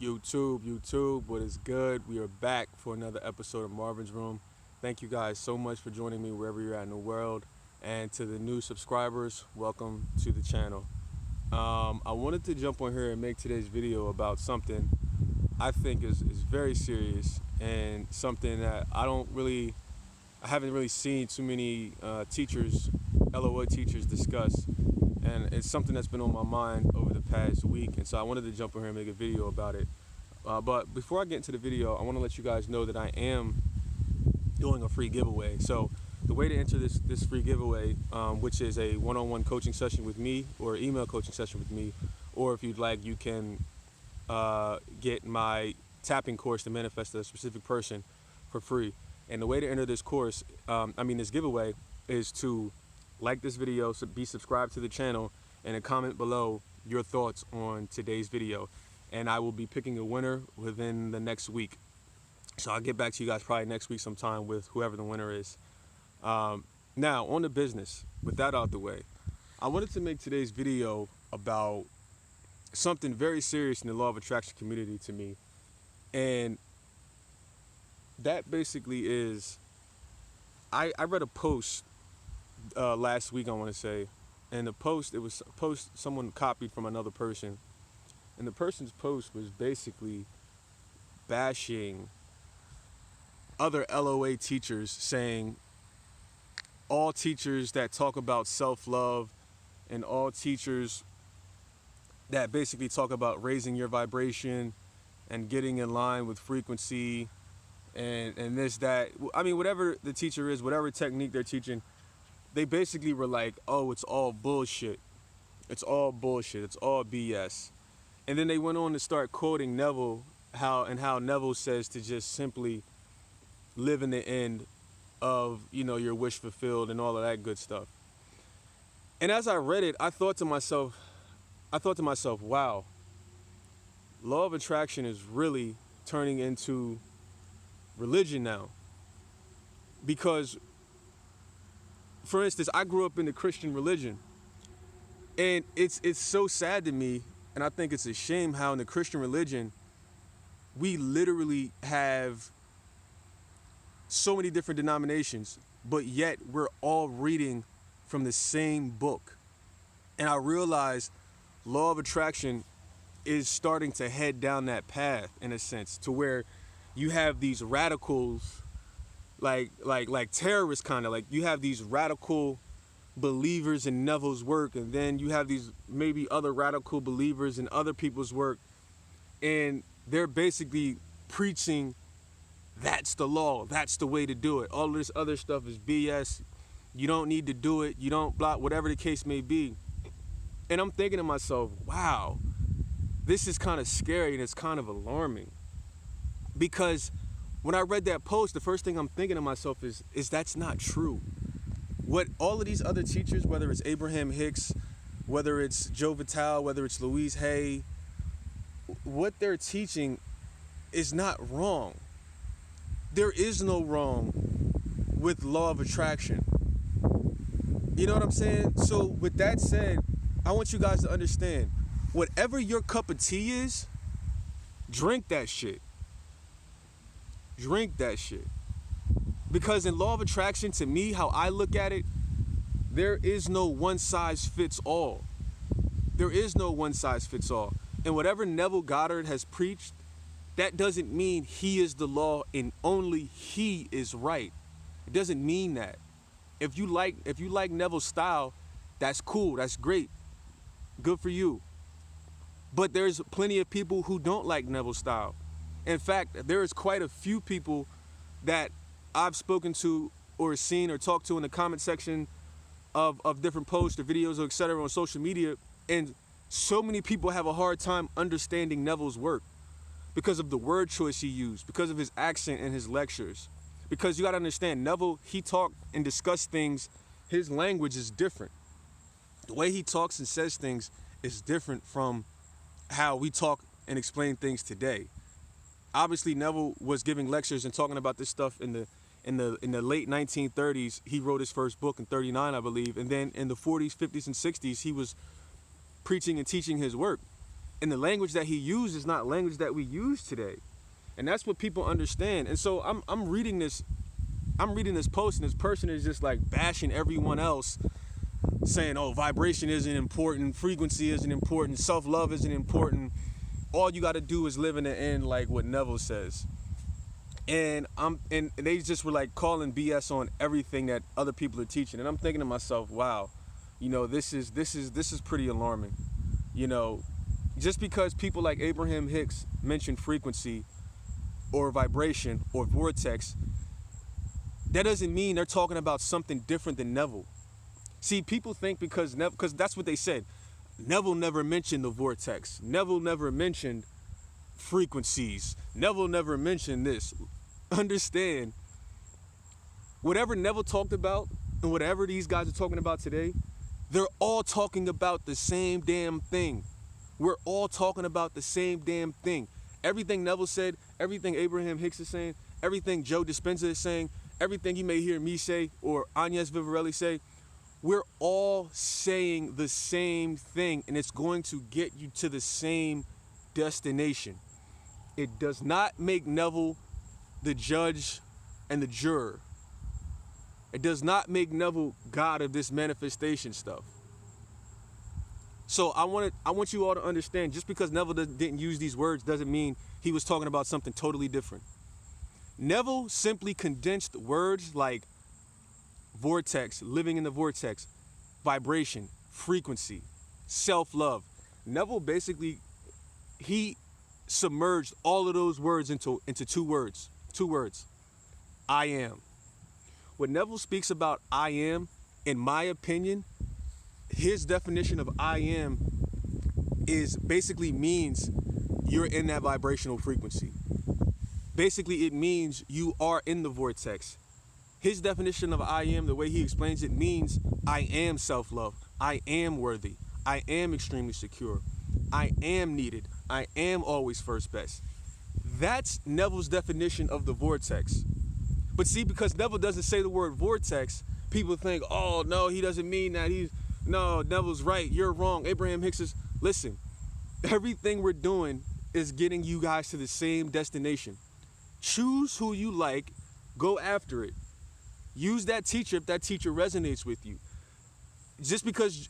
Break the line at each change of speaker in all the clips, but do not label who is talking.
YouTube, what is good? We are back for another episode of Marvin's Room. Thank you guys so much for joining me wherever you're at in the world. And to the new subscribers, welcome to the channel. I wanted to jump on here and make today's video about something I think is very serious and something that I haven't really seen too many teachers, LOA teachers discuss. And it's something that's been on my mind over the past week, and so I wanted to jump in here and make a video about it. But before I get into the video, I want to let you guys know that I am doing a free giveaway. So the way to enter this free giveaway, which is a one-on-one coaching session with me or email coaching session with me, or if you'd like, you can get my tapping course to manifest a specific person for free. And the way to enter this course, this giveaway, is to like this video, be subscribed to the channel, and then comment below your thoughts on today's video. And I will be picking a winner within the next week. So I'll get back to you guys probably next week sometime with whoever the winner is. Now, on the business, with that out the way, I wanted to make today's video about something very serious in the law of attraction community to me. And that basically is, I read a post last week, I want to say, and the post, it was a post someone copied from another person, and the person's post was basically bashing other LOA teachers, saying all teachers that talk about self-love and all teachers that basically talk about raising your vibration and getting in line with frequency and this, that, I mean, whatever the teacher is, whatever technique they're teaching, they basically were like, oh, it's all bullshit. It's all bullshit. It's all BS. And then they went on to start quoting Neville, how Neville says to just simply live in the end of, your wish fulfilled and all of that good stuff. And as I read it, I thought to myself, wow, law of attraction is really turning into religion now. Because, for instance, I grew up in the Christian religion, and it's so sad to me, and I think it's a shame how in the Christian religion we literally have so many different denominations, but yet we're all reading from the same book. And I realize law of attraction is starting to head down that path, in a sense, to where you have these radicals, like terrorists, kind of like you have these radical believers in Neville's work, and then you have these maybe other radical believers in other people's work, and they're basically preaching that's the law, that's the way to do it. All of this other stuff is BS. You don't need to do it. You don't block, whatever the case may be. And I'm thinking to myself, wow, this is kind of scary and it's kind of alarming. Because when I read that post, the first thing I'm thinking to myself is that's not true. What all of these other teachers, whether it's Abraham Hicks, whether it's Joe Vitale, whether it's Louise Hay, what they're teaching is not wrong. There is no wrong with law of attraction. You know what I'm saying? So with that said, I want you guys to understand, whatever your cup of tea is, drink that shit. Drink that shit. Because in law of attraction, to me, how I look at it, there is no one size fits all. There is no one size fits all. And whatever Neville Goddard has preached, that doesn't mean he is the law and only he is right. It doesn't mean that. If you like Neville's style, that's cool, that's great. Good for you. But there's plenty of people who don't like Neville's style. In fact, there is quite a few people that I've spoken to or seen or talked to in the comment section of different posts or videos or etc. on social media, and so many people have a hard time understanding Neville's work because of the word choice he used, because of his accent in his lectures. Because you gotta understand, Neville, he talked and discussed things, his language is different. The way he talks and says things is different from how we talk and explain things today. Obviously, Neville was giving lectures and talking about this stuff in the late 1930s. He wrote his first book in 39, I believe. And then in the 40s, 50s, and 60s, he was preaching and teaching his work. And the language that he used is not language that we use today. And that's what people understand. And so I'm reading this post, and this person is just like bashing everyone else, saying, oh, vibration isn't important, frequency isn't important, self-love isn't important. All you got to do is live in the end, like what Neville says. And they just were like calling BS on everything that other people are teaching. And I'm thinking to myself, wow, this is pretty alarming. Just because people like Abraham Hicks mention frequency or vibration or vortex, that doesn't mean they're talking about something different than Neville. See, people think because that's what they said. Neville never mentioned the vortex. Neville never mentioned frequencies. Neville never mentioned this. Understand, whatever Neville talked about and whatever these guys are talking about today, they're all talking about the same damn thing. We're all talking about the same damn thing. Everything Neville said, everything Abraham Hicks is saying, everything Joe Dispenza is saying, everything you may hear me say or Agnes Vivarelli say, we're all saying the same thing, and it's going to get you to the same destination. It does not make Neville the judge and the juror. It does not make Neville God of this manifestation stuff. So I want you all to understand, just because Neville didn't use these words doesn't mean he was talking about something totally different. Neville simply condensed words like vortex, living in the vortex, vibration, frequency, self-love. Neville basically, he submerged all of those words into two words. I am. When Neville speaks about I am, in my opinion, his definition of I am is basically means you're in that vibrational frequency. Basically, it means you are in the vortex. His definition of I am, the way he explains it, means I am self-love. I am worthy. I am extremely secure. I am needed. I am always first best. That's Neville's definition of the vortex. But see, because Neville doesn't say the word vortex, people think, oh, no, he doesn't mean that. No, Neville's right. You're wrong. Abraham Hicks is, listen, everything we're doing is getting you guys to the same destination. Choose who you like. Go after it. Use that teacher if that teacher resonates with you. Just because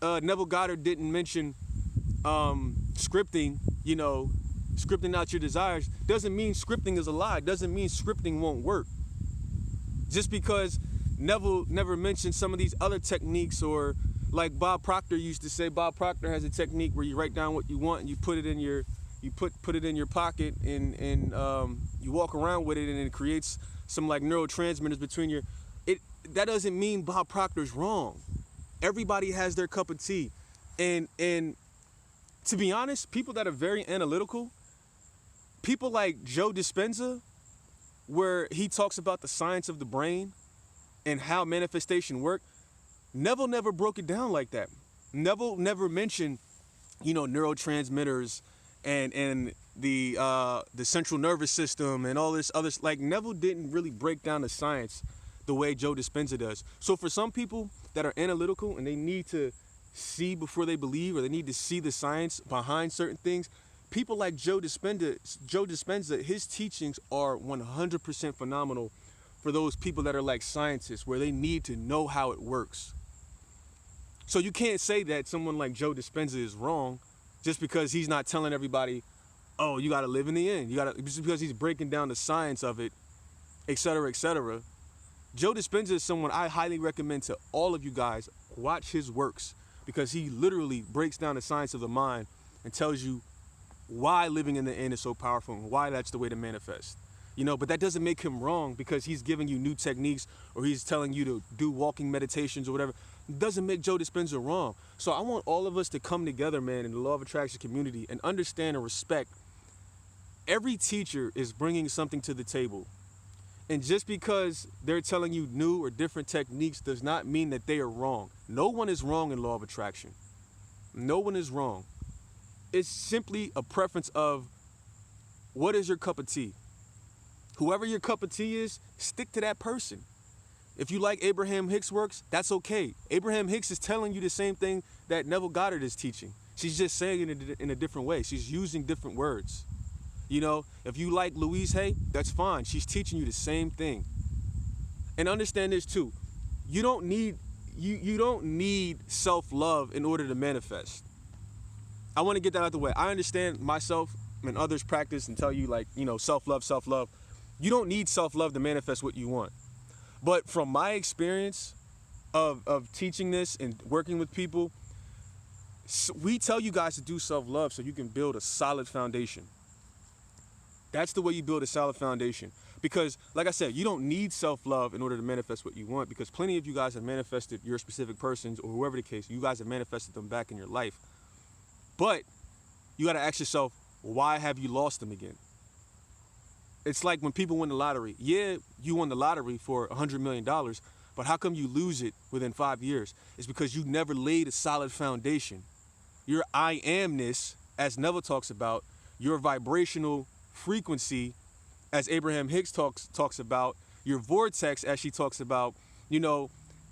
Neville Goddard didn't mention scripting, scripting out your desires, doesn't mean scripting is a lie. Doesn't mean scripting won't work. Just because Neville never mentioned some of these other techniques, or like Bob Proctor used to say, Bob Proctor has a technique where you write down what you want and you put it in your put it in your pocket and you walk around with it, and it creates some like neurotransmitters between your. That doesn't mean Bob Proctor's wrong. Everybody has their cup of tea, and to be honest, people that are very analytical, people like Joe Dispenza, where he talks about the science of the brain and how manifestation works, Neville never broke it down like that. Neville never mentioned, neurotransmitters and the central nervous system and all this other. Like, Neville didn't really break down the science the way Joe Dispenza does. So for some people that are analytical and they need to see before they believe, or they need to see the science behind certain things, people like Joe Dispenza, his teachings are 100% phenomenal for those people that are like scientists, where they need to know how it works. So you can't say that someone like Joe Dispenza is wrong just because he's not telling everybody, oh, you got to live in the end. Just because he's breaking down the science of it, et cetera, et cetera. Joe Dispenza is someone I highly recommend to all of you guys. Watch his works, because he literally breaks down the science of the mind and tells you why living in the end is so powerful and why that's the way to manifest. But that doesn't make him wrong because he's giving you new techniques or he's telling you to do walking meditations or whatever. It doesn't make Joe Dispenza wrong. So I want all of us to come together, man, in the Law of Attraction community and understand and respect. Every teacher is bringing something to the table. And just because they're telling you new or different techniques does not mean that they are wrong. No one is wrong in Law of Attraction. No one is wrong. It's simply a preference of what is your cup of tea. Whoever your cup of tea is, stick to that person. If you like Abraham Hicks' works, that's okay. Abraham Hicks is telling you the same thing that Neville Goddard is teaching. She's just saying it in a different way. She's using different words. You know, if you like Louise Hay, that's fine. She's teaching you the same thing. And understand this too. You don't need self-love in order to manifest. I want to get that out of the way. I understand myself and others practice and tell you, like, you know, self-love, self-love. You don't need self-love to manifest what you want. But from my experience of teaching this and working with people, we tell you guys to do self-love so you can build a solid foundation. That's the way you build a solid foundation. Because, like I said, you don't need self-love in order to manifest what you want, because plenty of you guys have manifested your specific persons, or whoever the case, you guys have manifested them back in your life. But you got to ask yourself, why have you lost them again? It's like when people win the lottery. Yeah, you won the lottery for $100 million, but how come you lose it within 5 years? It's because you never laid a solid foundation. Your I amness, as Neville talks about, your vibrational frequency, as Abraham Hicks talks about, your vortex, as she talks about, you know,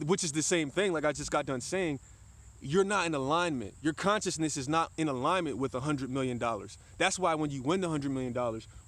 which is the same thing, like I just got done saying. You're not in alignment. Your consciousness is not in alignment with $100 million. That's why when you win the $100 million,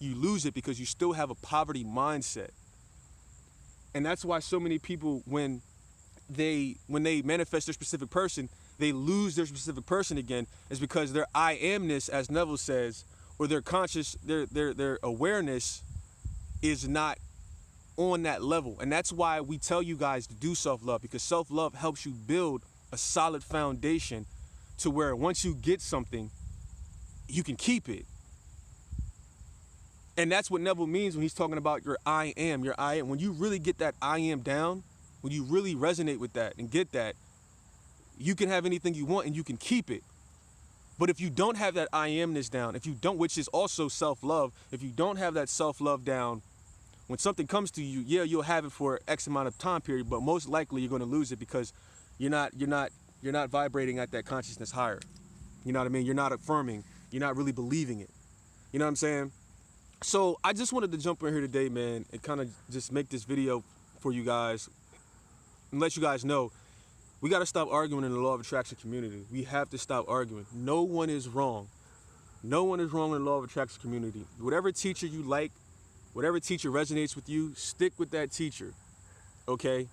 you lose it, because you still have a poverty mindset. And that's why so many people, when they manifest their specific person, they lose their specific person again, is because their I amness, as Neville says, or their conscious, their awareness is not on that level. And that's why we tell you guys to do self-love, because self-love helps you build a solid foundation to where once you get something, you can keep it. And that's what Neville means when he's talking about your I am, your I am. When you really get that I am down, when you really resonate with that and get that, you can have anything you want and you can keep it. But if you don't have that I amness down, if you don't, which is also self-love, if you don't have that self-love down, when something comes to you, yeah, you'll have it for X amount of time period, but most likely you're going to lose it, because you're not vibrating at that consciousness higher. You know what I mean? You're not affirming. You're not really believing it. You know what I'm saying? So I just wanted to jump in here today, man, and kind of just make this video for you guys and let you guys know we got to stop arguing in the law of attraction community. We have to stop arguing. No one is wrong. No one is wrong in the law of attraction community. Whatever teacher you like, whatever teacher resonates with you, stick with that teacher. Okay?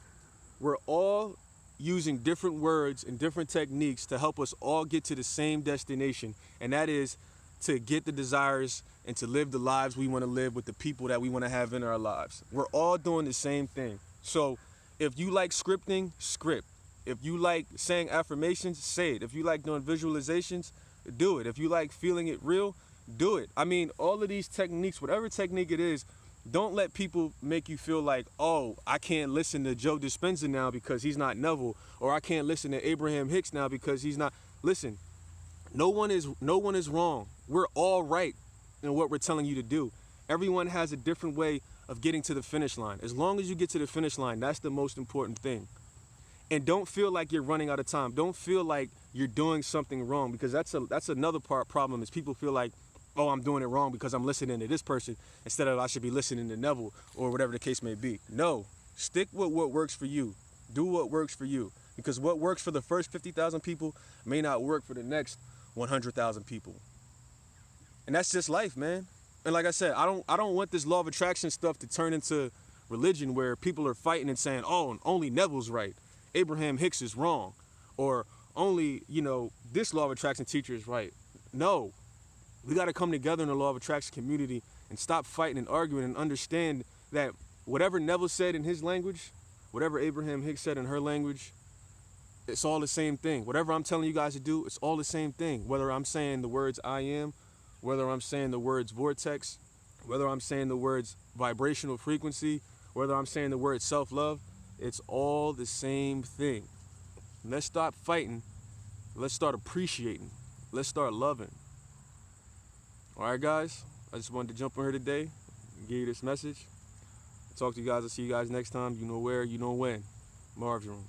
We're all using different words and different techniques to help us all get to the same destination, and that is to get the desires and to live the lives we want to live with the people that we want to have in our lives. We're all doing the same thing. So if you like scripting, script. If you like saying affirmations, say it. If you like doing visualizations, do it. If you like feeling it real, do it. I mean, all of these techniques, whatever technique it is, don't let people make you feel like, oh, I can't listen to Joe Dispenza now because he's not Neville, or I can't listen to Abraham Hicks now because he's not. Listen, no one is wrong. We're all right in what we're telling you to do. Everyone has a different way of getting to the finish line. As long as you get to the finish line, that's the most important thing. And don't feel like you're running out of time. Don't feel like you're doing something wrong, because that's another problem is people feel like, oh, I'm doing it wrong because I'm listening to this person instead of I should be listening to Neville, or whatever the case may be. No, stick with what works for you. Do what works for you, because what works for the first 50,000 people may not work for the next 100,000 people. And that's just life, man. And like I said, I don't want this law of attraction stuff to turn into religion where people are fighting and saying, oh, only Neville's right, Abraham Hicks is wrong, or only, this law of attraction teacher is right. No. We got to come together in the law of attraction community and stop fighting and arguing, and understand that whatever Neville said in his language, whatever Abraham Hicks said in her language, it's all the same thing. Whatever I'm telling you guys to do, it's all the same thing. Whether I'm saying the words I am, whether I'm saying the words vortex, whether I'm saying the words vibrational frequency, whether I'm saying the word self-love, it's all the same thing. Let's stop fighting. Let's start appreciating. Let's start loving. All right, guys, I just wanted to jump on here today and give you this message. Talk to you guys. I'll see you guys next time. You know where, you know when. Marv's Room.